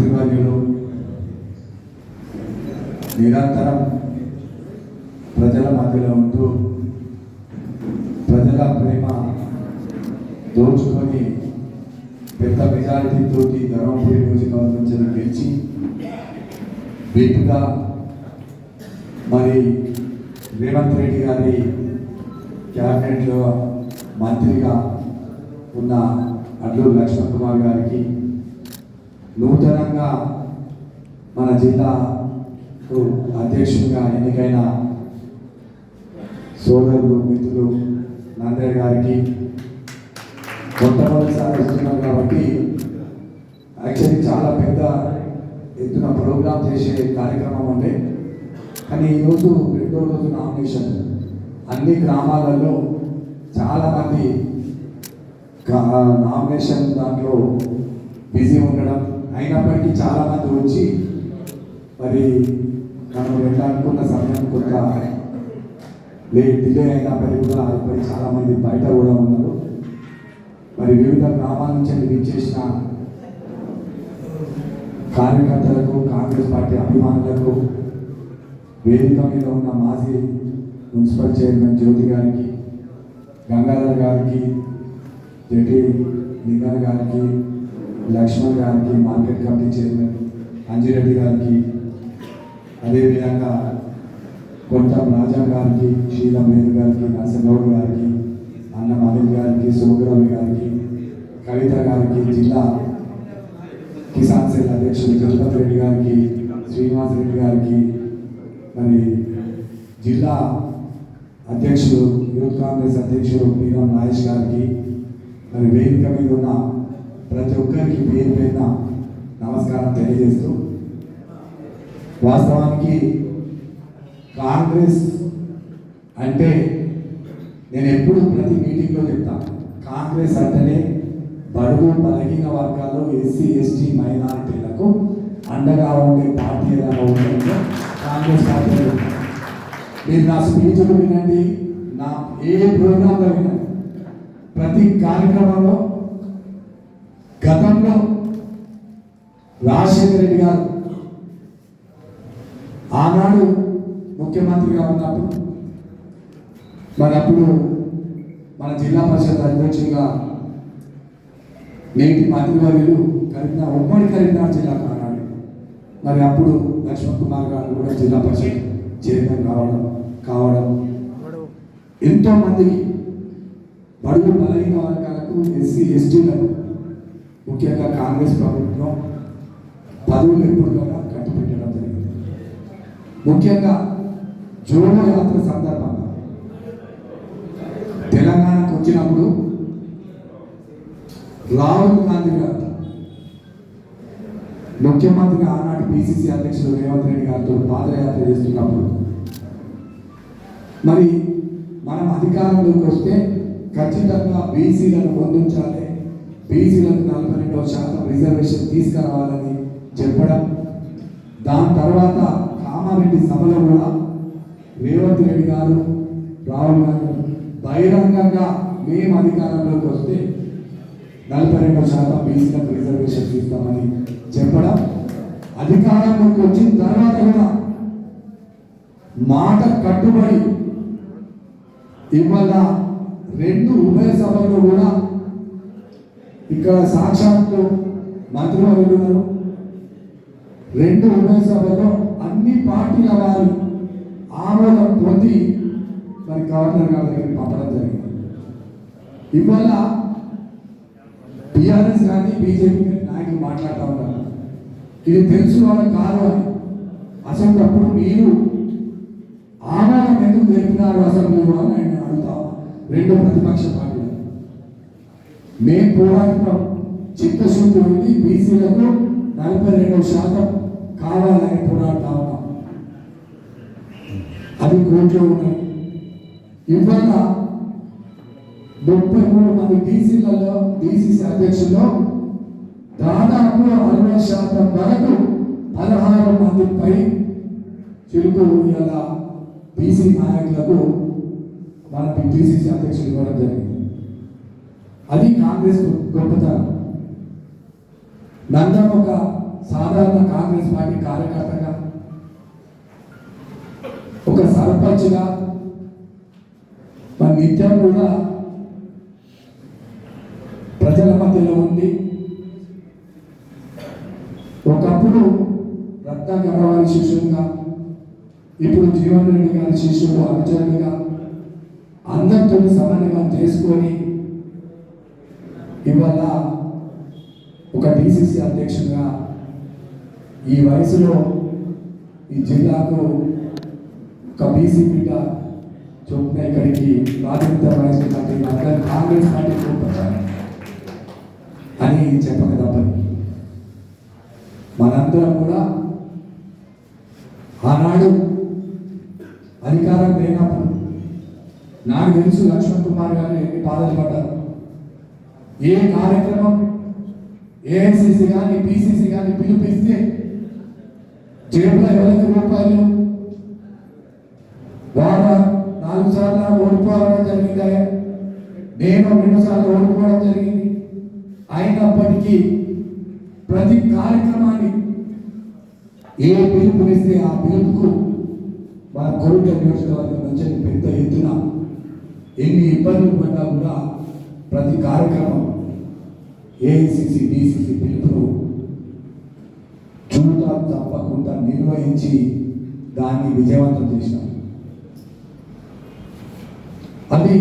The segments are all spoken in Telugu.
మంత్రివర్యులు నిరంతరం ప్రజల మధ్యలో ఉంటూ ప్రజల ప్రేమ దోచుకొని పెద్ద మెజారిటీతోటి ధర్మపురి నియోజకవర్గం నుంచి గెలిచి వీపుగా మరి రేవంత్ రెడ్డి గారి క్యాబినెట్లో మంత్రిగా ఉన్న అడ్లూరు లక్ష్మణ్ కుమార్ గారికి నూతనంగా మన జిల్లాకు అధ్యక్షుడిగా ఎన్నికైన సోదరులు మిత్రులు నందయ్య గారికి మొట్టమొదటిసారి వస్తున్నారు కాబట్టి యాక్చువల్లీ చాలా పెద్ద ఎత్తున ప్రోగ్రామ్ చేసే కార్యక్రమం ఉండే కానీ ఈరోజు రెండో రోజు నామినేషన్ అన్ని గ్రామాలలో చాలామంది నామినేషన్ దాంట్లో బిజీ ఉండడం అయినప్పటికీ చాలామంది వచ్చి మరి మనం వెళ్ళాలనుకున్న సమయం కొంత డిలే అయినప్పటికీ కూడా ఇప్పటికీ చాలామంది బయట కూడా ఉన్నారు. మరి వివిధ గ్రామాల నుంచి విచ్చేసిన కార్యకర్తలకు కాంగ్రెస్ పార్టీ అభిమానులకు వేదిక మీద ఉన్న మాజీ మున్సిపల్ చైర్మన్ జ్యోతి గారికి, గంగాధర్ గారికి, జెటి లింగన్ గారికి, లక్ష్మణ్ గారికి, మార్కెట్ కమిటీ చైర్మన్ అంజిరెడ్డి గారికి, అదేవిధంగా కొంతం రాజా గారికి, శ్రీరామ్ వేరు గారికి, నరసింహగౌడ్ గారికి, అన్నం అనిల్ గారికి, సుమగ్రవి గారికి, కవిత గారికి, జిల్లా కిసాన్ సెల్ అధ్యక్షుడు తిరుపతి రెడ్డి గారికి, శ్రీనివాస్ రెడ్డి గారికి, మరి జిల్లా అధ్యక్షుడు యూత్ కాంగ్రెస్ అధ్యక్షుడు పీరం నాయేష్ గారికి, మరి వేదిక మీద ఉన్న ప్రతి ఒక్కరికి పేరు పేరున నమస్కారం తెలియజేస్తూ, వాస్తవానికి కాంగ్రెస్ అంటే నేను ఎప్పుడు ప్రతి మీటింగ్లో చెప్తాను, కాంగ్రెస్ అంటేనే బడుగు బలహీన వర్గాలు, ఎస్సీ ఎస్టీ మైనారిటీలకు అండగా ఉండే పార్టీ ఏదైనా ఉంటుందో కాంగ్రెస్ పార్టీ. మీరు నా స్పీచ్లు వినండి, నా ఏ ప్రోగ్రాంలో వినండి, ప్రతి కార్యక్రమంలో గతంలో రాజశేఖర రెడ్డి గారు ఆనాడు ముఖ్యమంత్రిగా ఉన్నప్పుడు మరి అప్పుడు మన జిల్లా పరిషత్ అధ్యక్షుడిగా నేటి మంత్రివర్యులు ఉమ్మడి కరీంనగర్ జిల్లాకు ఆనాడు మరి అప్పుడు లక్ష్మణ్ కుమార్ గారు కూడా జిల్లా పరిషత్ చైర్మన్ కావడం ఎంతోమందికి బడుగు బలహీన వర్గాలకు, ఎస్సీ ఎస్టీలకు ముఖ్యంగా కాంగ్రెస్ ప్రభుత్వం పదవులు ఎప్పుడు కూడా కట్టుపెట్టడం జరిగింది. ముఖ్యంగా జోడో యాత్ర సందర్భంగా తెలంగాణకు వచ్చినప్పుడు రాహుల్ గాంధీ గారు ముఖ్యమంత్రిగా ఆనాటి పిసిసి అధ్యక్షుడు రేవంత్ రెడ్డి గారితో పాదయాత్ర చేస్తున్నప్పుడు మరి మనం అధికారంలోకి వస్తే ఖచ్చితంగా బీసీలను పొందించాలి, బీసీలకు 42% రిజర్వేషన్ తీసుకురావాలని చెప్పడం, దాని తర్వాత కామారెడ్డి సభలో కూడా రేవంత్ రెడ్డి గారు, రాహుల్ గాంధీ బహిరంగంగా మేము అధికారంలోకి వస్తే 42% బీసీలకు రిజర్వేషన్ ఇస్తామని చెప్పడం, అధికారంలోకి వచ్చిన తర్వాత కూడా మాట కట్టుబడి ఇవాళ 2 ఉభయ సభల్లో కూడా ఇక్కడ సాక్షాత్తు మంత్రివర్యులు ఉన్నారు. 2 ఉభయ సభలో అన్ని పార్టీల వారు ఆమోదం పొంది మరి గవర్నర్ గారి దగ్గరికి పంపడం జరిగింది. ఇవాళ టీఆర్ఎస్ కానీ బీజేపీ నాయకులు మాట్లాడుతూ ఉన్నారు, ఇది తెలుసు వాళ్ళకి కాదు అని. అసలు అప్పుడు మీరు ఆమోదం ఎందుకు తెలిపినారు అసెంబ్లీలో అని ఆయన అడుగుతాం. 2 ప్రతిపక్ష పార్టీలు మేము పోరాటం చిత్తశుద్ధి ఉంది, బీసీలకు 42% కావాలని పోరాడుతా ఉన్నాం, అది కోర్టులో ఉన్నాయి. ఇవాళ 33 మంది బీసీలలో బీసీసీ అధ్యక్షుల్లో దాదాపు 60% వరకు 16 మందిపై చిలుకు ఇలా బీసీ నాయకులకు మన పిసిసి అధ్యక్షులు ఇవ్వడం జరిగింది. అది కాంగ్రెస్ గొప్పతనం. నందం ఒక సాధారణ కాంగ్రెస్ పార్టీ కార్యకర్తగా, ఒక సర్పంచ్గా మరి నిత్యం కూడా ప్రజల మధ్యలో ఉండి ఒకప్పుడు రత్న గణవారి శిష్యులుగా, ఇప్పుడు జీవన్ రెడ్డి గారి శిష్యుడు అనుచరులుగా అందరితో సమన్వయం చేసుకొని ఇవాళ ఒక డిసిసి అధ్యక్షుడిగా ఈ వయసులో ఈ జిల్లాకు ఒక బీసీ బిడ్డ చొప్పున ఇక్కడికి ప్రాథమిక వయసు పార్టీ అందరూ కాంగ్రెస్ పార్టీ చూపించాలి అని చెప్పక తప్పదు. మనందరం కూడా ఆనాడు అధికారం లేనప్పుడు నాకు తెలుసు లక్ష్మణ్ కుమార్ గారు ఎన్ని బాధలు పడ్డారు. ఏ కార్యక్రమం ఏఐసిసి కానీ పిసిసి కానీ పిలిపిస్తే జేబులో ఎవరికి రూపాయలు వారు 4 సార్లు ఓడిపోవడం జరిగింది, నేను 2 సార్లు ఓడిపోవడం జరిగింది. అయినప్పటికీ ప్రతి కార్యక్రమాన్ని ఏ పిలుపునిస్తే ఆ పిలుపుకు మన కోరిక నియోజకవర్గం నుంచి పెద్ద ఎత్తున ఎన్ని ఇబ్బందులు పడ్డా కూడా ప్రతి కార్యక్రమం ఏఐసిసి డిసిసి పిలుపును చూడటా తప్పకుండా నిర్వహించి దాన్ని విజయవంతం చేసినాం. అది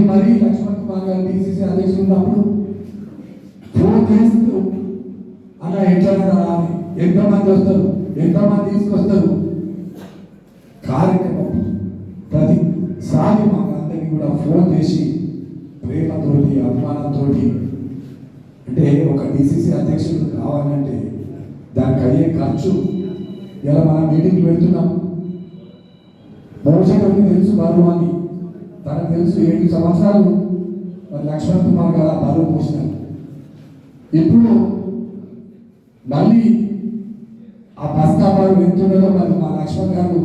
మరీ లక్ష్మణ్ కుమార్ గారు డిసిసి అధ్యక్షుడు ఉన్నప్పుడు ఫోన్ చేస్తూ అలా ఎట్లా రావాలి, ఎంతమంది వస్తారు, ఎంతమంది తీసుకొస్తారు, కార్యక్రమం ప్రతిసారి మాకందరికీ కూడా ఫోన్ చేసి ప్రేమతోటి అభిమానంతో, అంటే ఒక డిసిసి అధ్యక్షుడు కావాలంటే దానికి అయ్యే ఖర్చు. ఇలా మనం మీటింగ్ పెడుతున్నాం, భవిష్యత్తు తెలుసు బరువు అని తనకు తెలుసు. 7 సంవత్సరాలు మరి లక్ష్మణ్ కుమార్ గారు ఆ బరువు పోసినారు. ఇప్పుడు మళ్ళీ ఆ బస్తా బరువు ఎంతుండదో మరి మా లక్ష్మణ్ గారు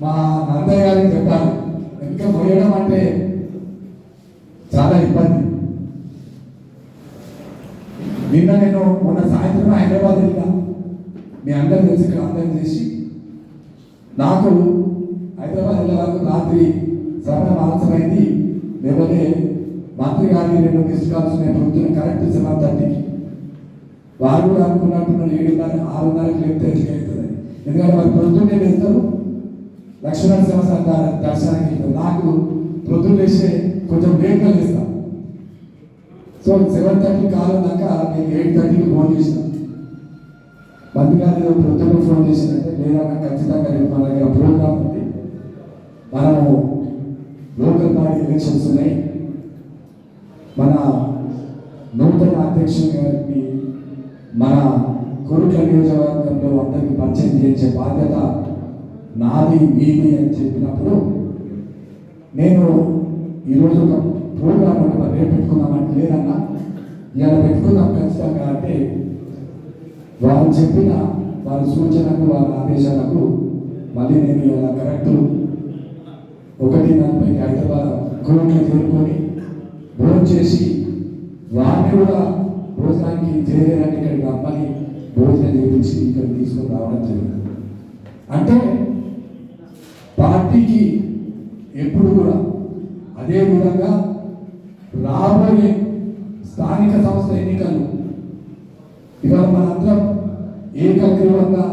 మా నందయ్య గారికి చెప్పాలి. ఇంకా పోయడం అంటే చాలా ఇబ్బంది. నిన్న నేను మొన్న సాయంత్రం హైదరాబాద్ వెళ్ళా, మీ అందరూ తెలిసి ఇక్కడ అందరం చేసి నాకు హైదరాబాద్ వెళ్ళే వరకు రాత్రి సమయం ఆలస్యమైంది. లేకపోతే మంత్రి గారికి 2 మిస్డ్ కాల్స్ నేను పొద్దున్న కరెక్ట్ 7:30కి వారు కూడా అనుకున్నట్టున్నారు 7:30 6:30కి లేకపోతే అవుతుంది. ఎందుకంటే వారు పొద్దున్నే వేస్తారు, లక్ష్మణ సంవత్సరం దర్శనానికి వెళ్తారు. నాకు పొద్దున్న వేసే కొంచెం లేట్గా వేస్తాను. సో 7:30 కాల్ ఉన్నాక నేను 8:30కి ఫోన్ చేసిన మంత్రి గారు పొద్దున్న ఫోన్ చేసినట్టే లేదా ఖచ్చితంగా రేపు మన దగ్గర ప్రోగ్రామ్ ఉంది, మనము లోకల్ బాడీ ఎలక్షన్స్ ఉన్నాయి, మన నూతన అధ్యక్షుని గారికి మన కోరుట్ల నియోజకవర్గంలో అందరికీ పరిచయం చేయించే బాధ్యత నాది మీది అని చెప్పినప్పుడు నేను ఈరోజు ఒక ప్రోగ్రామ్ అంటే మరి రేపు పెట్టుకుందామంటే లేదన్నా ఇలా పెట్టుకుందాం ఖచ్చితంగా అంటే వారు చెప్పిన వారి సూచనకు వారి ఆదేశాలకు మళ్ళీ నేను ఇలా కరెక్ట్ 1:40కి హైదరాబాద్ కోరుట్ల చేరుకొని భోజనం చేసి వారిని కూడా భోజనానికి చేరేయాలని ఇక్కడికి రమ్మని భోజనం చేయించి ఇక్కడికి తీసుకొని రావడం జరిగింది. అంటే పార్టీకి ఎప్పుడు కూడా అదే విధంగా రాబోయే స్థానిక సంస్థ ఎన్నికలు ఇవాళ మనందరం ఏకగ్రీవంగా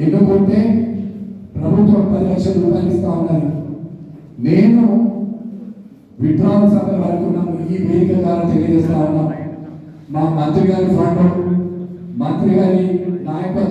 ఎన్నుకుంటే ప్రభుత్వం 10 లక్షల రూపాయలు ఇస్తా ఉన్నది. నేను విడ్రాల్ సభ వరకు ఈ వేదిక ద్వారా తెలియజేస్తా ఉన్నాం. మా మంత్రి గారి ఫండ్, మంత్రి గారి నాయకత్వం